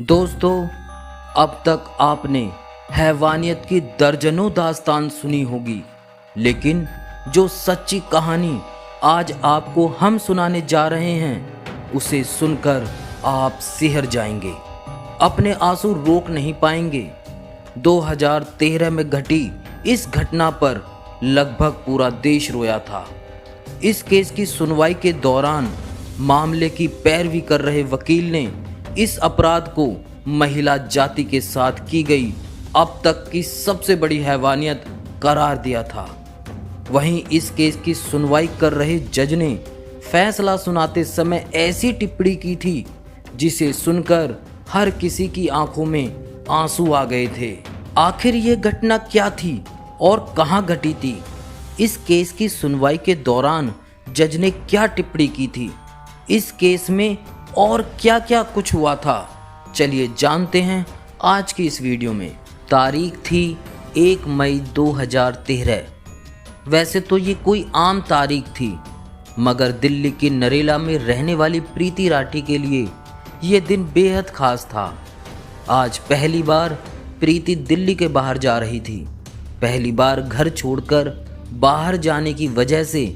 दोस्तों, अब तक आपने हैवानियत की दर्जनों दास्तान सुनी होगी, लेकिन जो सच्ची कहानी आज आपको हम सुनाने जा रहे हैं, उसे सुनकर आप सिहर जाएंगे, अपने आंसू रोक नहीं पाएंगे। 2013 में घटी इस घटना पर लगभग पूरा देश रोया था। इस केस की सुनवाई के दौरान मामले की पैरवी कर रहे वकील ने इस अपराध को महिला जाति के साथ की गई अब तक की सबसे बड़ी हैवानियत करार दिया था। वहीं इस केस की सुनवाई कर रहे जज ने फैसला सुनाते समय ऐसी टिप्पणी की थी जिसे सुनकर हर किसी की आंखों में आंसू आ गए थे। आखिर ये घटना क्या थी और कहां घटी थी? इस केस की सुनवाई के दौरान जज ने क्या टिप्पणी की थी? इस केस में और क्या क्या कुछ हुआ था, चलिए जानते हैं आज की इस वीडियो में। तारीख थी 1 मई 2013। वैसे तो ये कोई आम तारीख थी, मगर दिल्ली की नरेला में रहने वाली प्रीति राठी के लिए ये दिन बेहद खास था। आज पहली बार प्रीति दिल्ली के बाहर जा रही थी। पहली बार घर छोड़कर बाहर जाने की वजह से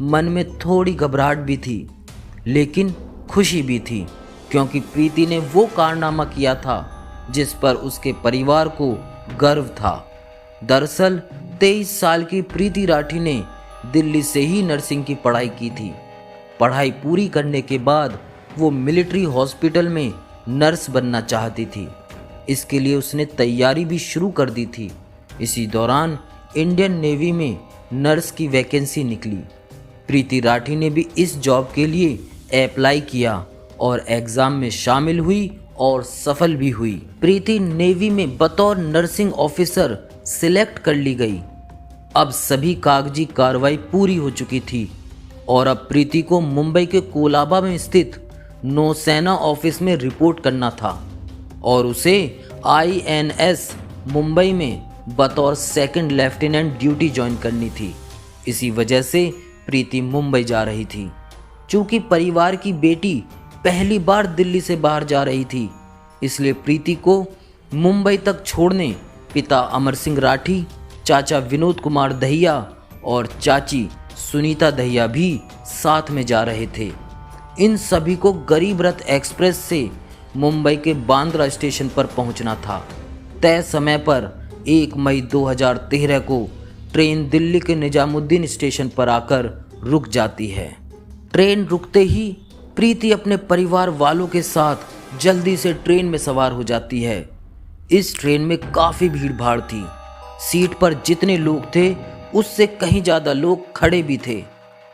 मन में थोड़ी घबराहट भी थी, लेकिन खुशी भी थी, क्योंकि प्रीति ने वो कारनामा किया था जिस पर उसके परिवार को गर्व था। दरअसल 23 साल की प्रीति राठी ने दिल्ली से ही नर्सिंग की पढ़ाई की थी। पढ़ाई पूरी करने के बाद वो मिलिट्री हॉस्पिटल में नर्स बनना चाहती थी। इसके लिए उसने तैयारी भी शुरू कर दी थी। इसी दौरान इंडियन नेवी में नर्स की वैकेंसी निकली। प्रीति राठी ने भी इस जॉब के लिए अप्लाई किया और एग्ज़ाम में शामिल हुई और सफल भी हुई। प्रीति नेवी में बतौर नर्सिंग ऑफिसर सिलेक्ट कर ली गई। अब सभी कागजी कार्रवाई पूरी हो चुकी थी और अब प्रीति को मुंबई के कोलाबा में स्थित नौसेना ऑफिस में रिपोर्ट करना था और उसे INS मुंबई में बतौर सेकंड लेफ्टिनेंट ड्यूटी ज्वाइन करनी थी। इसी वजह से प्रीति मुंबई जा रही थी। चूंकि परिवार की बेटी पहली बार दिल्ली से बाहर जा रही थी, इसलिए प्रीति को मुंबई तक छोड़ने पिता अमर सिंह राठी, चाचा विनोद कुमार दहिया और चाची सुनीता दहिया भी साथ में जा रहे थे। इन सभी को गरीब रथ एक्सप्रेस से मुंबई के बांद्रा स्टेशन पर पहुंचना था। तय समय पर 1 मई 2013 को ट्रेन दिल्ली के निजामुद्दीन स्टेशन पर आकर रुक जाती है। ट्रेन रुकते ही प्रीति अपने परिवार वालों के साथ जल्दी से ट्रेन में सवार हो जाती है। इस ट्रेन में काफ़ी भीड़ भाड़ थी। सीट पर जितने लोग थे उससे कहीं ज़्यादा लोग खड़े भी थे,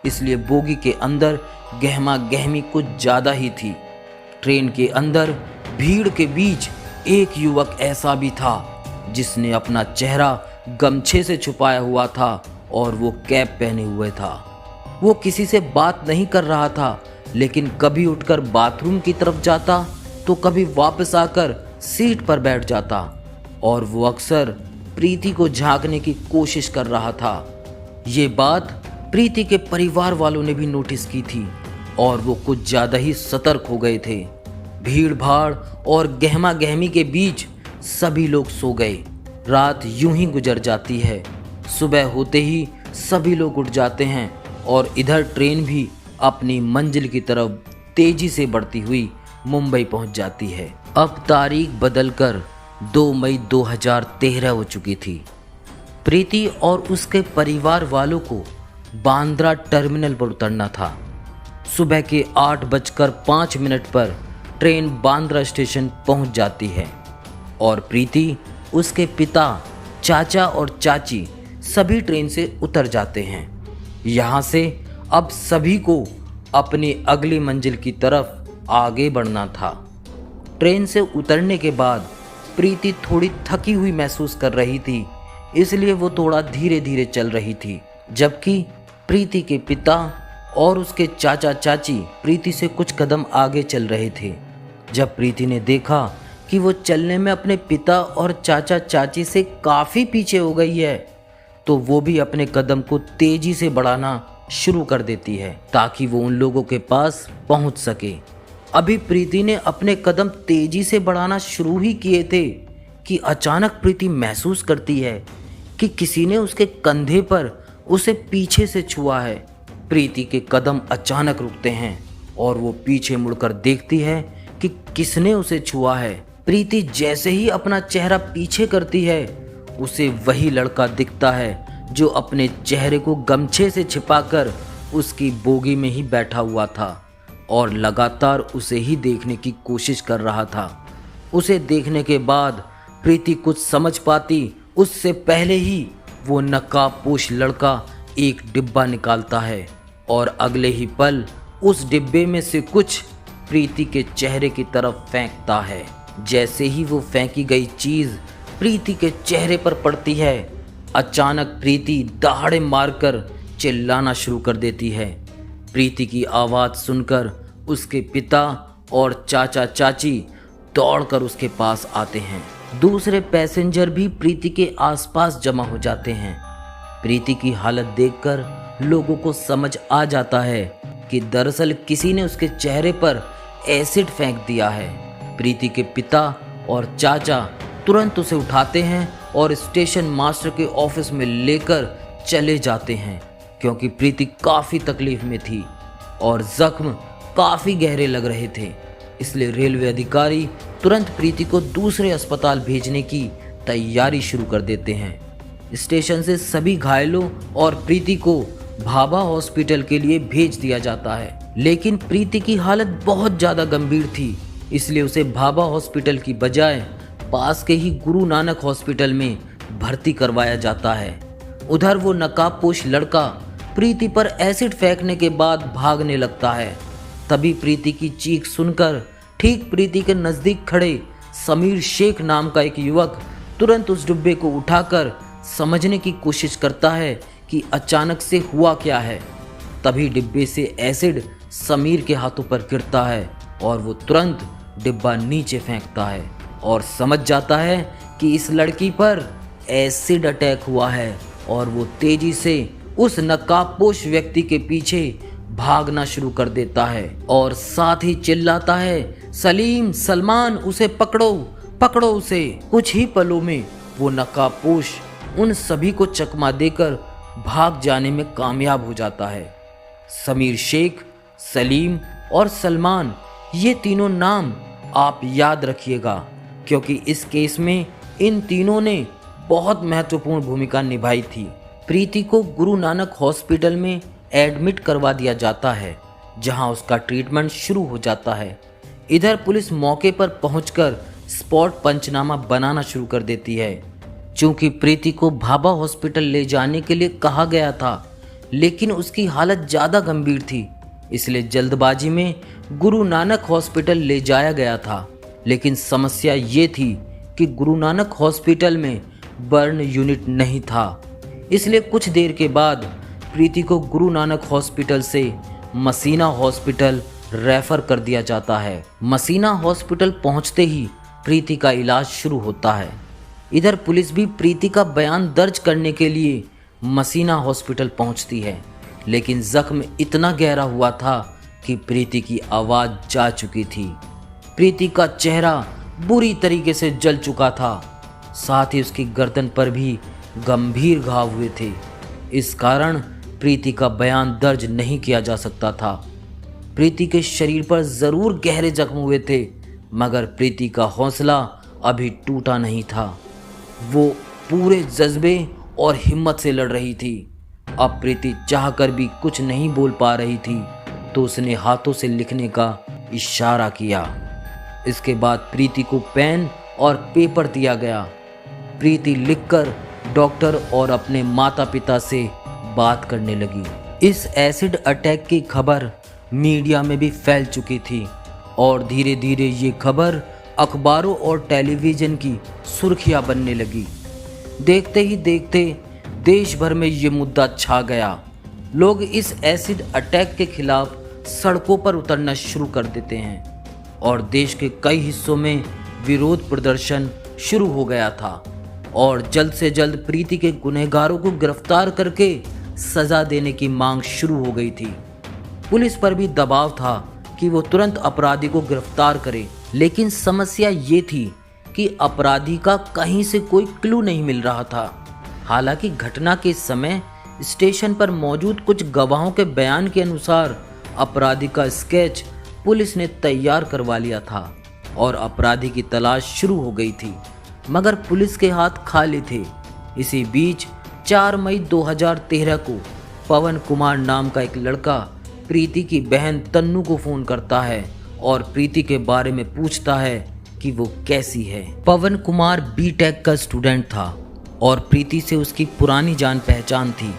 इसलिए बोगी के अंदर गहमा गहमी कुछ ज़्यादा ही थी। ट्रेन के अंदर भीड़ के बीच एक युवक ऐसा भी था जिसने अपना चेहरा गमछे से छुपाया हुआ था और वो कैप पहने हुए था। वो किसी से बात नहीं कर रहा था, लेकिन कभी उठकर बाथरूम की तरफ जाता तो कभी वापस आकर सीट पर बैठ जाता और वो अक्सर प्रीति को झांकने की कोशिश कर रहा था। ये बात प्रीति के परिवार वालों ने भी नोटिस की थी और वो कुछ ज़्यादा ही सतर्क हो गए थे। भीड़ भाड़ और गहमा गहमी के बीच सभी लोग सो गए। रात यूं ही गुजर जाती है। सुबह होते ही सभी लोग उठ जाते हैं और इधर ट्रेन भी अपनी मंजिल की तरफ तेजी से बढ़ती हुई मुंबई पहुंच जाती है। अब तारीख बदलकर 2 मई 2013 हो चुकी थी। प्रीति और उसके परिवार वालों को बांद्रा टर्मिनल पर उतरना था। सुबह के 8:05 पर ट्रेन बांद्रा स्टेशन पहुंच जाती है और प्रीति, उसके पिता, चाचा और चाची सभी ट्रेन से उतर जाते हैं। यहाँ से अब सभी को अपनी अगली मंजिल की तरफ आगे बढ़ना था। ट्रेन से उतरने के बाद प्रीति थोड़ी थकी हुई महसूस कर रही थी, इसलिए वो थोड़ा धीरे धीरे चल रही थी, जबकि प्रीति के पिता और उसके चाचा चाची प्रीति से कुछ कदम आगे चल रहे थे। जब प्रीति ने देखा कि वो चलने में अपने पिता और चाचा चाची से काफ़ी पीछे हो गई है, तो वो भी अपने कदम को तेजी से बढ़ाना शुरू कर देती है ताकि वो उन लोगों के पास पहुंच सके। अभी प्रीति ने अपने कदम तेजी से बढ़ाना शुरू ही किए थे कि अचानक प्रीति महसूस करती है कि किसी ने उसके कंधे पर उसे पीछे से छुआ है। प्रीति के कदम अचानक रुकते हैं और वो पीछे मुड़कर देखती है कि किसने उसे छुआ है। प्रीति जैसे ही अपना चेहरा पीछे करती है, उसे वही लड़का दिखता है जो अपने चेहरे को गमछे से छिपाकर उसकी बोगी में ही बैठा हुआ था और लगातार उसे ही देखने की कोशिश कर रहा था। उसे देखने के बाद प्रीति कुछ समझ पाती उससे पहले ही वो नकाबपोश लड़का एक डिब्बा निकालता है और अगले ही पल उस डिब्बे में से कुछ प्रीति के चेहरे की तरफ फेंकता है। जैसे ही वो फेंकी गई चीज प्रीति के चेहरे पर पड़ती है, अचानक प्रीति दहाड़े मारकर चिल्लाना शुरू कर देती है। प्रीति की आवाज़ सुनकर उसके पिता और चाचा चाची दौड़कर उसके पास आते हैं। दूसरे पैसेंजर भी प्रीति के आसपास जमा हो जाते हैं। प्रीति की हालत देखकर लोगों को समझ आ जाता है कि दरअसल किसी ने उसके चेहरे पर एसिड फेंक दिया है। प्रीति के पिता और चाचा तुरंत उसे उठाते हैं और स्टेशन मास्टर के ऑफिस में लेकर चले जाते हैं, क्योंकि प्रीति काफ़ी तकलीफ में थी और जख्म काफ़ी गहरे लग रहे थे। इसलिए रेलवे अधिकारी तुरंत प्रीति को दूसरे अस्पताल भेजने की तैयारी शुरू कर देते हैं। स्टेशन से सभी घायलों और प्रीति को भाभा हॉस्पिटल के लिए भेज दिया जाता है, लेकिन प्रीति की हालत बहुत ज़्यादा गंभीर थी, इसलिए उसे भाभा हॉस्पिटल की बजाय पास के ही गुरु नानक हॉस्पिटल में भर्ती करवाया जाता है। उधर वो नकाबपोश लड़का प्रीति पर एसिड फेंकने के बाद भागने लगता है। तभी प्रीति की चीख सुनकर ठीक प्रीति के नज़दीक खड़े समीर शेख नाम का एक युवक तुरंत उस डिब्बे को उठाकर समझने की कोशिश करता है कि अचानक से हुआ क्या है। तभी डिब्बे से एसिड समीर के हाथों पर गिरता है और वो तुरंत डिब्बा नीचे फेंकता है और समझ जाता है कि इस लड़की पर एसिड अटैक हुआ है और वो तेजी से उस नकाबपोश व्यक्ति के पीछे भागना शुरू कर देता है और साथ ही चिल्लाता है, सलीम, सलमान, उसे पकड़ो, पकड़ो उसे। कुछ ही पलों में वो नकाबपोश उन सभी को चकमा देकर भाग जाने में कामयाब हो जाता है। समीर शेख, सलीम और सलमान, ये तीनों नाम आप याद रखिएगा, क्योंकि इस केस में इन तीनों ने बहुत महत्वपूर्ण भूमिका निभाई थी। प्रीति को गुरु नानक हॉस्पिटल में एडमिट करवा दिया जाता है, जहां उसका ट्रीटमेंट शुरू हो जाता है। इधर पुलिस मौके पर पहुंचकर स्पॉट पंचनामा बनाना शुरू कर देती है। चूंकि प्रीति को भाभा हॉस्पिटल ले जाने के लिए कहा गया था, लेकिन उसकी हालत ज़्यादा गंभीर थी, इसलिए जल्दबाजी में गुरु नानक हॉस्पिटल ले जाया गया था। लेकिन समस्या ये थी कि गुरु नानक हॉस्पिटल में बर्न यूनिट नहीं था, इसलिए कुछ देर के बाद प्रीति को गुरु नानक हॉस्पिटल से मसीना हॉस्पिटल रेफर कर दिया जाता है। मसीना हॉस्पिटल पहुंचते ही प्रीति का इलाज शुरू होता है। इधर पुलिस भी प्रीति का बयान दर्ज करने के लिए मसीना हॉस्पिटल पहुंचती है, लेकिन जख्म इतना गहरा हुआ था कि प्रीति की आवाज़ जा चुकी थी। प्रीति का चेहरा बुरी तरीके से जल चुका था, साथ ही उसकी गर्दन पर भी गंभीर घाव हुए थे। इस कारण प्रीति का बयान दर्ज नहीं किया जा सकता था। प्रीति के शरीर पर ज़रूर गहरे जख्म हुए थे, मगर प्रीति का हौसला अभी टूटा नहीं था। वो पूरे जज्बे और हिम्मत से लड़ रही थी। अब प्रीति चाहकर भी कुछ नहीं बोल पा रही थी, तो उसने हाथों से लिखने का इशारा किया। इसके बाद प्रीति को पेन और पेपर दिया गया। प्रीति लिखकर डॉक्टर और अपने माता पिता से बात करने लगी। इस एसिड अटैक की खबर मीडिया में भी फैल चुकी थी और धीरे धीरे ये खबर अखबारों और टेलीविज़न की सुर्खियां बनने लगी। देखते ही देखते देश भर में ये मुद्दा छा गया। लोग इस एसिड अटैक के खिलाफ सड़कों पर उतरना शुरू कर देते हैं और देश के कई हिस्सों में विरोध प्रदर्शन शुरू हो गया था और जल्द से जल्द प्रीति के गुनहगारों को गिरफ्तार करके सज़ा देने की मांग शुरू हो गई थी। पुलिस पर भी दबाव था कि वो तुरंत अपराधी को गिरफ्तार करे। लेकिन समस्या ये थी कि अपराधी का कहीं से कोई क्लू नहीं मिल रहा था। हालांकि घटना के समय स्टेशन पर मौजूद कुछ गवाहों के बयान के अनुसार अपराधी का स्केच पुलिस ने तैयार करवा लिया था और अपराधी की तलाश शुरू हो गई थी, मगर पुलिस के हाथ खाली थे। इसी बीच 4 मई 2013 को पवन कुमार नाम का एक लड़का प्रीति की बहन तन्नू को फोन करता है और प्रीति के बारे में पूछता है कि वो कैसी है। पवन कुमार बीटेक का स्टूडेंट था और प्रीति से उसकी पुरानी जान पहचान थी।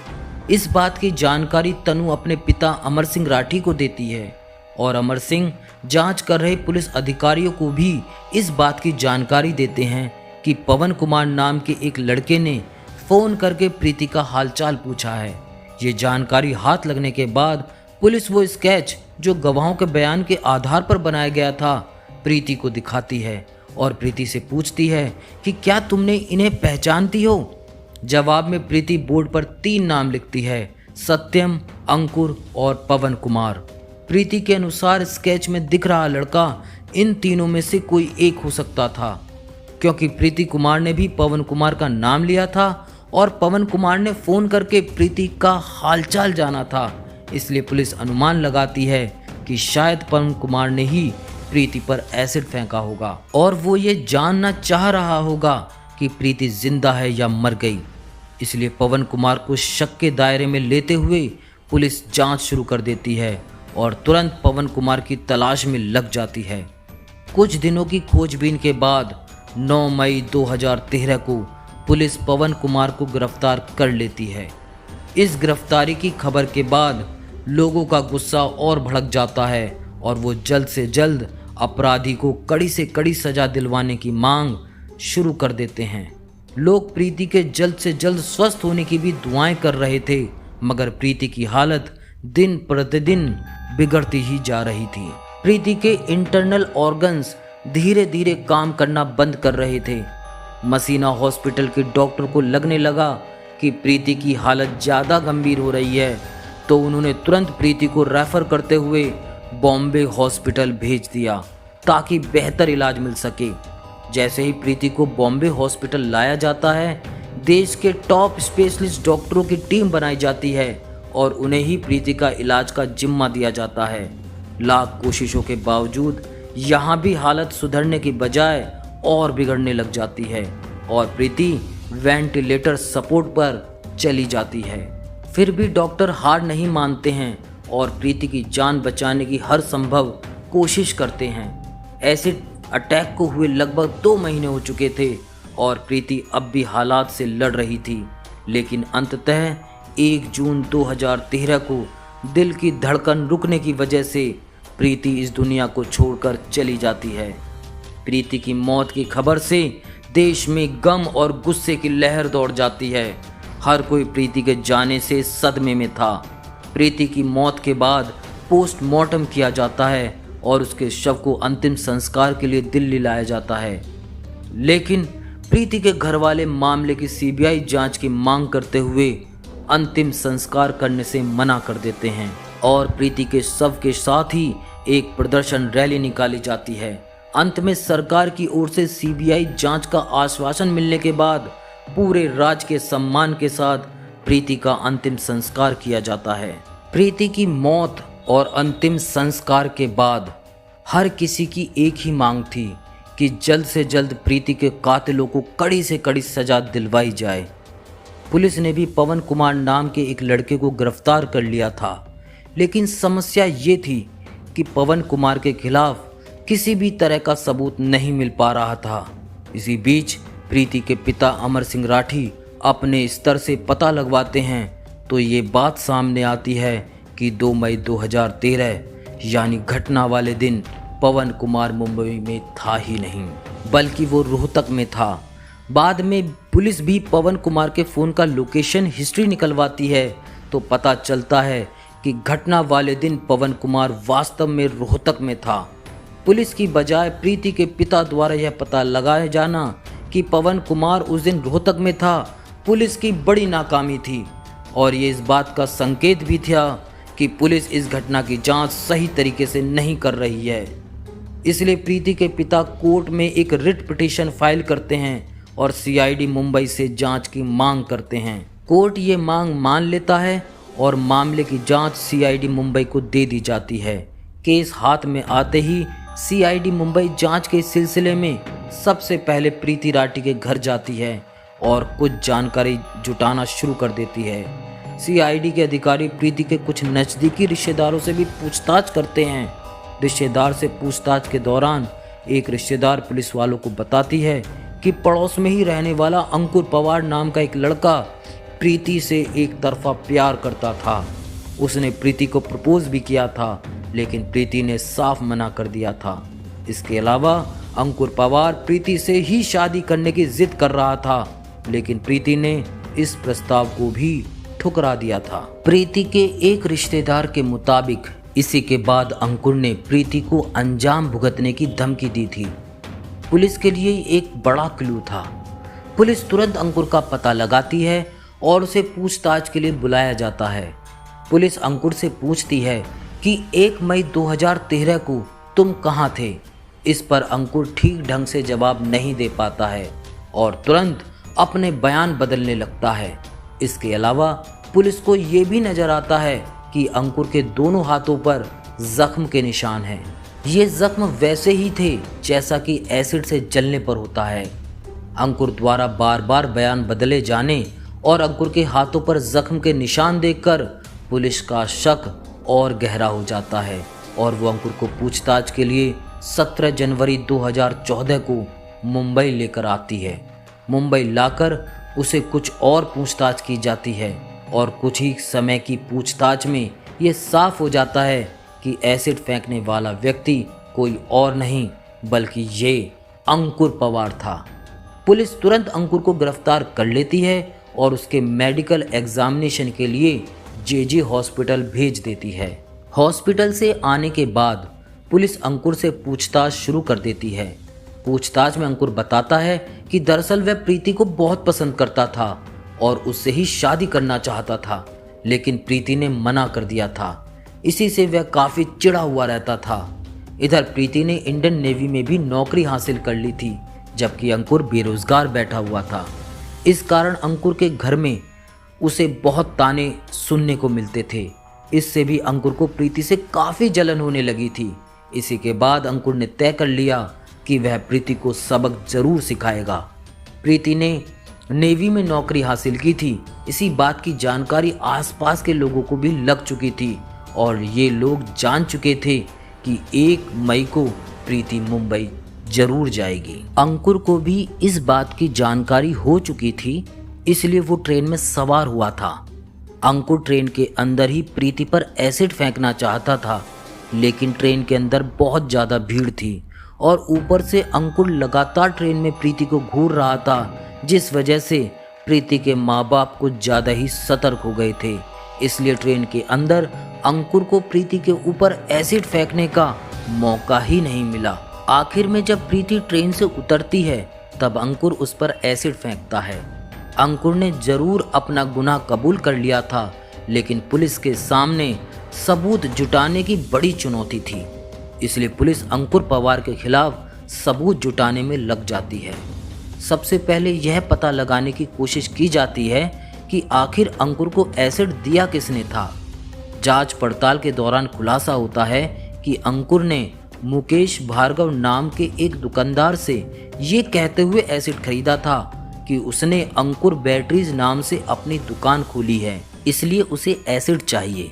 इस बात की जानकारी तनु अपने पिता अमर सिंह राठी को देती है और अमर सिंह जांच कर रहे पुलिस अधिकारियों को भी इस बात की जानकारी देते हैं कि पवन कुमार नाम के एक लड़के ने फ़ोन करके प्रीति का हालचाल पूछा है। ये जानकारी हाथ लगने के बाद पुलिस वो स्केच जो गवाहों के बयान के आधार पर बनाया गया था प्रीति को दिखाती है और प्रीति से पूछती है कि क्या तुमने इन्हें पहचानती हो। जवाब में प्रीति बोर्ड पर 3 नाम लिखती है, सत्यम, अंकुर और पवन कुमार। प्रीति के अनुसार स्केच में दिख रहा लड़का इन तीनों में से कोई एक हो सकता था, क्योंकि प्रीति कुमार ने भी पवन कुमार का नाम लिया था और पवन कुमार ने फ़ोन करके प्रीति का हालचाल जाना था। इसलिए पुलिस अनुमान लगाती है कि शायद पवन कुमार ने ही प्रीति पर एसिड फेंका होगा और वो ये जानना चाह रहा होगा कि प्रीति जिंदा है या मर गई। इसलिए पवन कुमार को शक के दायरे में लेते हुए पुलिस जांच शुरू कर देती है और तुरंत पवन कुमार की तलाश में लग जाती है। कुछ दिनों की खोजबीन के बाद 9 मई 2013 को पुलिस पवन कुमार को गिरफ्तार कर लेती है। इस गिरफ्तारी की खबर के बाद लोगों का गुस्सा और भड़क जाता है और वो जल्द से जल्द अपराधी को कड़ी से कड़ी सजा दिलवाने की मांग शुरू कर देते हैं। लोग प्रीति के जल्द से जल्द स्वस्थ होने की भी दुआएं कर रहे थे, मगर प्रीति की हालत दिन प्रतिदिन बिगड़ती ही जा रही थी। प्रीति के इंटरनल ऑर्गन्स धीरे धीरे काम करना बंद कर रहे थे। मसीना हॉस्पिटल के डॉक्टर को लगने लगा कि प्रीति की हालत ज़्यादा गंभीर हो रही है, तो उन्होंने तुरंत प्रीति को रेफर करते हुए बॉम्बे हॉस्पिटल भेज दिया ताकि बेहतर इलाज मिल सके। जैसे ही प्रीति को बॉम्बे हॉस्पिटल लाया जाता है, देश के टॉप स्पेशलिस्ट डॉक्टरों की टीम बनाई जाती है और उन्हें ही प्रीति का इलाज का जिम्मा दिया जाता है। लाख कोशिशों के बावजूद यहाँ भी हालत सुधरने की बजाय और बिगड़ने लग जाती है और प्रीति वेंटिलेटर सपोर्ट पर चली जाती है। फिर भी डॉक्टर हार नहीं मानते हैं और प्रीति की जान बचाने की हर संभव कोशिश करते हैं। एसिड अटैक को हुए लगभग 2 महीने हो चुके थे और प्रीति अब भी हालात से लड़ रही थी, लेकिन अंततः 1 जून 2013 को दिल की धड़कन रुकने की वजह से प्रीति इस दुनिया को छोड़कर चली जाती है। प्रीति की मौत की खबर से देश में गम और गुस्से की लहर दौड़ जाती है। हर कोई प्रीति के जाने से सदमे में था। प्रीति की मौत के बाद पोस्टमार्टम किया जाता है और उसके शव को अंतिम संस्कार के लिए दिल्ली लाया जाता है, लेकिन प्रीति के घर वाले मामले की सीबीआई जांच की मांग करते हुए अंतिम संस्कार करने से मना कर देते हैं और प्रीति के शव के साथ ही एक प्रदर्शन रैली निकाली जाती है। अंत में सरकार की ओर से सीबीआई जांच का आश्वासन मिलने के बाद पूरे राज्य के सम्मान के साथ प्रीति का अंतिम संस्कार किया जाता है। प्रीति की मौत और अंतिम संस्कार के बाद हर किसी की एक ही मांग थी कि जल्द से जल्द प्रीति के कातिलों को कड़ी से कड़ी सजा दिलवाई जाए। पुलिस ने भी पवन कुमार नाम के एक लड़के को गिरफ्तार कर लिया था, लेकिन समस्या ये थी कि पवन कुमार के खिलाफ किसी भी तरह का सबूत नहीं मिल पा रहा था। इसी बीच प्रीति के पिता अमर सिंह राठी अपने स्तर से पता लगवाते हैं तो ये बात सामने आती है कि 2 मई 2013 यानी घटना वाले दिन पवन कुमार मुंबई में था ही नहीं, बल्कि वो रोहतक में था। बाद में पुलिस भी पवन कुमार के फ़ोन का लोकेशन हिस्ट्री निकलवाती है तो पता चलता है कि घटना वाले दिन पवन कुमार वास्तव में रोहतक में था। पुलिस की बजाय प्रीति के पिता द्वारा यह पता लगाया जाना कि पवन कुमार उस दिन रोहतक में था, पुलिस की बड़ी नाकामी थी और ये इस बात का संकेत भी था कि पुलिस इस घटना की जांच सही तरीके से नहीं कर रही है। इसलिए प्रीति के पिता कोर्ट में एक रिट पिटीशन फाइल करते हैं और सीआईडी मुंबई से जांच की मांग करते हैं। कोर्ट ये मांग मान लेता है और मामले की जांच सीआईडी मुंबई को दे दी जाती है। केस हाथ में आते ही सीआईडी मुंबई जांच के सिलसिले में सबसे पहले प्रीति राठी के घर जाती है और कुछ जानकारी जुटाना शुरू कर देती है। सीआईडी के अधिकारी प्रीति के कुछ नज़दीकी रिश्तेदारों से भी पूछताछ करते हैं। रिश्तेदार से पूछताछ के दौरान एक रिश्तेदार पुलिस वालों को बताती है कि पड़ोस में ही रहने वाला अंकुर पवार नाम का एक लड़का प्रीति से एक तरफा प्यार करता था। उसने प्रीति को प्रपोज भी किया था, लेकिन प्रीति ने साफ मना कर दिया था। इसके अलावा अंकुर पवार प्रीति से ही शादी करने की जिद कर रहा था, लेकिन प्रीति ने इस प्रस्ताव को भी ठुकरा दिया था। प्रीति के एक रिश्तेदार के मुताबिक इसी के बाद अंकुर ने प्रीति को अंजाम भुगतने की धमकी दी थी। पुलिस के लिए एक बड़ा क्लू था। पुलिस तुरंत अंकुर का पता लगाती है और उसे पूछताछ के लिए बुलाया जाता है। पुलिस अंकुर से पूछती है कि 1 मई 2013 को तुम कहाँ थे। इस पर अंकुर ठीक ढंग से जवाब नहीं दे पाता है और तुरंत अपने बयान बदलने लगता है। इसके अलावा पुलिस को ये भी नजर आता है कि अंकुर के दोनों हाथों पर जख्म के निशान हैं। ये जख्म वैसे ही थे जैसा कि एसिड से जलने पर होता है। अंकुर द्वारा बार बार बयान बदले जाने और अंकुर के हाथों पर जख्म के निशान देखकर पुलिस का शक और गहरा हो जाता है और वो अंकुर को पूछताछ के लिए 17 जनवरी 2014 को मुंबई लेकर आती है। मुंबई लाकर उसे कुछ और पूछताछ की जाती है और कुछ ही समय की पूछताछ में ये साफ हो जाता है कि एसिड फेंकने वाला व्यक्ति कोई और नहीं बल्कि ये अंकुर पवार था। पुलिस तुरंत अंकुर को गिरफ्तार कर लेती है और उसके मेडिकल एग्जामिनेशन के लिए जेजे हॉस्पिटल भेज देती है। हॉस्पिटल से आने के बाद पुलिस अंकुर से पूछताछ शुरू कर देती है। पूछताछ में अंकुर बताता है कि दरअसल वह प्रीति को बहुत पसंद करता था और उससे ही शादी करना चाहता था, लेकिन प्रीति ने मना कर दिया था। इसी से वह काफ़ी चिढ़ा हुआ रहता था। इधर प्रीति ने इंडियन नेवी में भी नौकरी हासिल कर ली थी, जबकि अंकुर बेरोजगार बैठा हुआ था। इस कारण अंकुर के घर में उसे बहुत ताने सुनने को मिलते थे। इससे भी अंकुर को प्रीति से काफ़ी जलन होने लगी थी। इसी के बाद अंकुर ने तय कर लिया कि वह प्रीति को सबक जरूर सिखाएगा। प्रीति ने नेवी में नौकरी हासिल की थी। इसी बात की जानकारी आसपास के लोगों को भी लग चुकी थी और ये लोग जान चुके थे कि 1 मई को प्रीति मुंबई जरूर जाएगी। अंकुर को भी इस बात की जानकारी हो चुकी थी, इसलिए वो ट्रेन में सवार हुआ था। अंकुर ट्रेन के अंदर ही प्रीति पर एसिड फेंकना चाहता था, लेकिन ट्रेन के अंदर बहुत ज़्यादा भीड़ थी और ऊपर से अंकुर लगातार ट्रेन में प्रीति को घूर रहा था, जिस वजह से प्रीति के माँ बाप कुछ ज़्यादा ही सतर्क हो गए थे। इसलिए ट्रेन के अंदर अंकुर को प्रीति के ऊपर एसिड फेंकने का मौका ही नहीं मिला। आखिर में जब प्रीति ट्रेन से उतरती है तब अंकुर उस पर एसिड फेंकता है। अंकुर ने जरूर अपना गुनाह कबूल कर लिया था, लेकिन पुलिस के सामने सबूत जुटाने की बड़ी चुनौती थी। इसलिए पुलिस अंकुर पवार के खिलाफ सबूत जुटाने में लग जाती है। सबसे पहले यह पता लगाने की कोशिश की जाती है कि आखिर अंकुर को एसिड दिया किसने था। जांच पड़ताल के दौरान खुलासा होता है कि अंकुर ने मुकेश भार्गव नाम के एक दुकानदार से ये कहते हुए एसिड खरीदा था कि उसने अंकुर बैटरीज नाम से अपनी दुकान खोली है, इसलिए उसे एसिड चाहिए।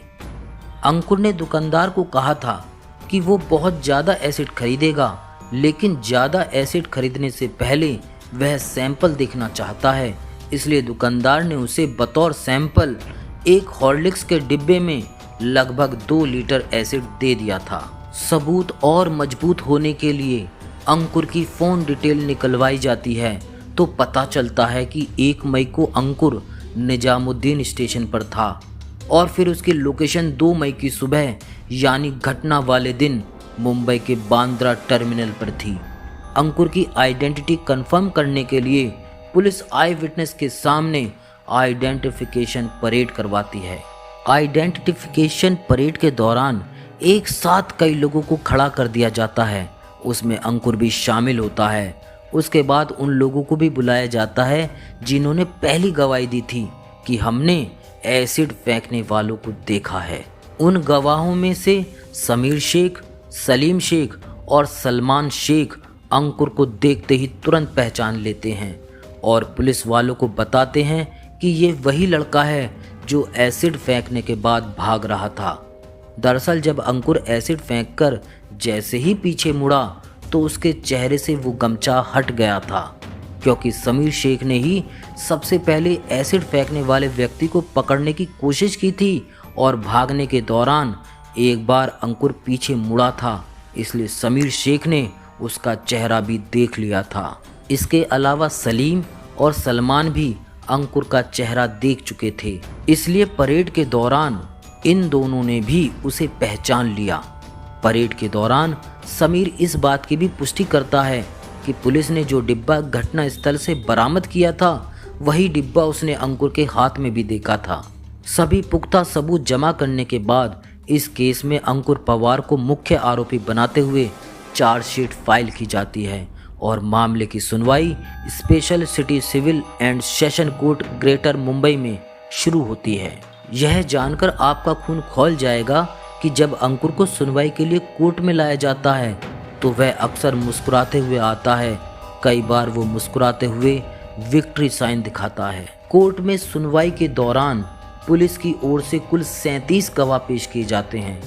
अंकुर ने दुकानदार को कहा था कि वो बहुत ज़्यादा एसिड खरीदेगा, लेकिन ज़्यादा एसिड खरीदने से पहले वह सैंपल देखना चाहता है। इसलिए दुकानदार ने उसे बतौर सैंपल एक हॉर्लिक्स के डिब्बे में लगभग 2 लीटर एसिड दे दिया था। सबूत और मजबूत होने के लिए अंकुर की फ़ोन डिटेल निकलवाई जाती है तो पता चलता है कि 1 मई को अंकुर निजामुद्दीन स्टेशन पर था और फिर उसकी लोकेशन 2 मई की सुबह यानी घटना वाले दिन मुंबई के बांद्रा टर्मिनल पर थी। अंकुर की आइडेंटिटी कंफर्म करने के लिए पुलिस आई विटनेस के सामने आइडेंटिफिकेशन परेड करवाती है। आइडेंटिफिकेशन परेड के दौरान एक साथ कई लोगों को खड़ा कर दिया जाता है, उसमें अंकुर भी शामिल होता है। उसके बाद उन लोगों को भी बुलाया जाता है जिन्होंने पहली गवाही दी थी कि हमने एसिड फेंकने वालों को देखा है। उन गवाहों में से समीर शेख, सलीम शेख और सलमान शेख अंकुर को देखते ही तुरंत पहचान लेते हैं और पुलिस वालों को बताते हैं कि ये वही लड़का है जो एसिड फेंकने के बाद भाग रहा था। दरअसल जब अंकुर एसिड फेंककर जैसे ही पीछे मुड़ा तो उसके चेहरे से वो गमछा हट गया था, क्योंकि समीर शेख ने ही सबसे पहले एसिड फेंकने वाले व्यक्ति को पकड़ने की कोशिश की थी और भागने के दौरान एक बार अंकुर पीछे मुड़ा था, इसलिए समीर शेख ने उसका चेहरा भी देख लिया था। इसके अलावा सलीम और सलमान भी अंकुर का चेहरा देख चुके थे, इसलिए परेड के दौरान इन दोनों ने भी उसे पहचान लिया। परेड के दौरान समीर इस बात की भी पुष्टि करता है कि पुलिस ने जो डिब्बा घटना स्थल से बरामद किया था वही डिब्बा उसने अंकुर के हाथ में भी देखा था। सभी पुख्ता सबूत जमा करने के बाद इस केस में अंकुर पवार को मुख्य आरोपी बनाते हुए चार्जशीट फाइल की जाती है और मामले की सुनवाई special city civil and session court greater Mumbai में शुरू होती है। यह जानकर आपका खून खौल जाएगा कि जब अंकुर को सुनवाई के लिए कोर्ट में लाया जाता है तो वह अक्सर मुस्कुराते हुए आता है। कई बार वो मुस्कुराते हुए विक्ट्री साइन दिखाता है। कोर्ट में सुनवाई के दौरान पुलिस की ओर से कुल 37 गवाह पेश किए जाते हैं।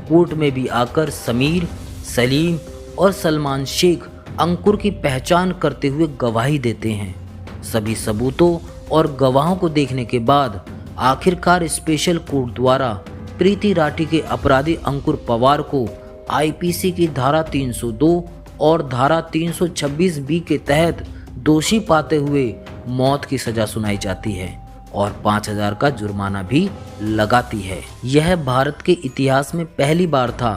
कोर्ट में भी आकर समीर, सलीम और सलमान शेख अंकुर की पहचान करते हुए गवाही देते हैं। सभी सबूतों और गवाहों को देखने के बाद आखिरकार स्पेशल कोर्ट द्वारा प्रीति राठी के अपराधी अंकुर पवार को आईपीसी की धारा 302 और धारा 326 बी के तहत दोषी पाते हुए मौत की सजा सुनाई जाती है और 5,000 का जुर्माना भी लगाती है। यह भारत के इतिहास में पहली बार था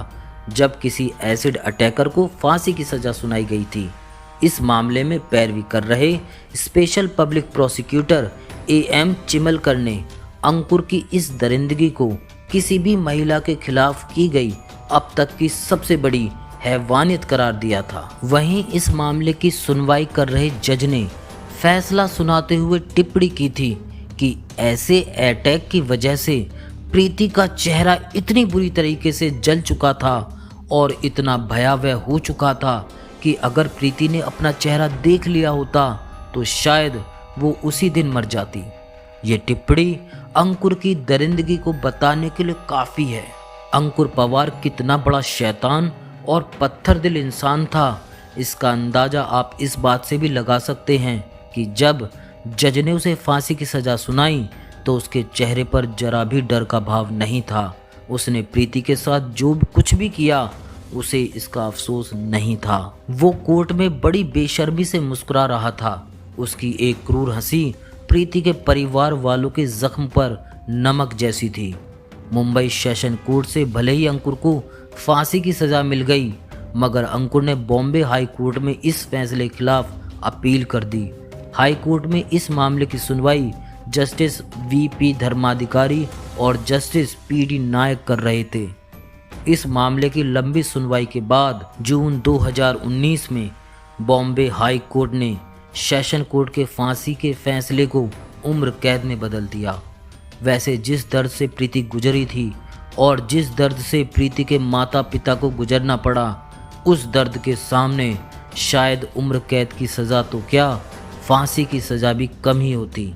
जब किसी एसिड अटैकर को फांसी की सजा सुनाई गई थी। इस मामले में पैरवी कर रहे स्पेशल पब्लिक प्रोसिक्यूटर AM चिमलकर ने अंकुर की इस दरिंदगी को किसी भी महिला के खिलाफ की गई अब तक की सबसे बड़ी हैवानियत करार दिया था। वहीं इस मामले की सुनवाई कर रहे जज ने फैसला सुनाते हुए टिप्पणी की थी कि ऐसे अटैक की वजह से प्रीति का चेहरा इतनी बुरी तरीके से जल चुका था और इतना भयावह हो चुका था कि अगर प्रीति ने अपना चेहरा देख लिया होता तो शायद वो उसी दिन मर जाती। ये टिप्पणी अंकुर की दरिंदगी को बताने के लिए काफ़ी है। अंकुर पवार कितना बड़ा शैतान और पत्थर दिल इंसान था, इसका अंदाज़ा आप इस बात से भी लगा सकते हैं कि जब जज ने उसे फांसी की सज़ा सुनाई तो उसके चेहरे पर जरा भी डर का भाव नहीं था। उसने प्रीति के साथ जो कुछ भी किया उसे इसका अफसोस नहीं था। वो कोर्ट में बड़ी बेशर्मी से मुस्कुरा रहा था। उसकी एक क्रूर हंसी प्रीति के परिवार वालों के जख्म पर नमक जैसी थी। मुंबई सेशन कोर्ट से भले ही अंकुर को फांसी की सज़ा मिल गई, मगर अंकुर ने बॉम्बे हाई कोर्ट में इस फैसले के खिलाफ अपील कर दी। हाई कोर्ट में इस मामले की सुनवाई जस्टिस VP धर्माधिकारी और जस्टिस PD नायक कर रहे थे। इस मामले की लंबी सुनवाई के बाद जून 2019 में बॉम्बे हाई कोर्ट ने सेशन कोर्ट के फांसी के फैसले को उम्र कैद में बदल दिया। वैसे जिस दर्द से प्रीति गुजरी थी और जिस दर्द से प्रीति के माता पिता को गुजरना पड़ा, उस दर्द के सामने शायद उम्र कैद की सज़ा तो क्या, फांसी की सज़ा भी कम ही होती।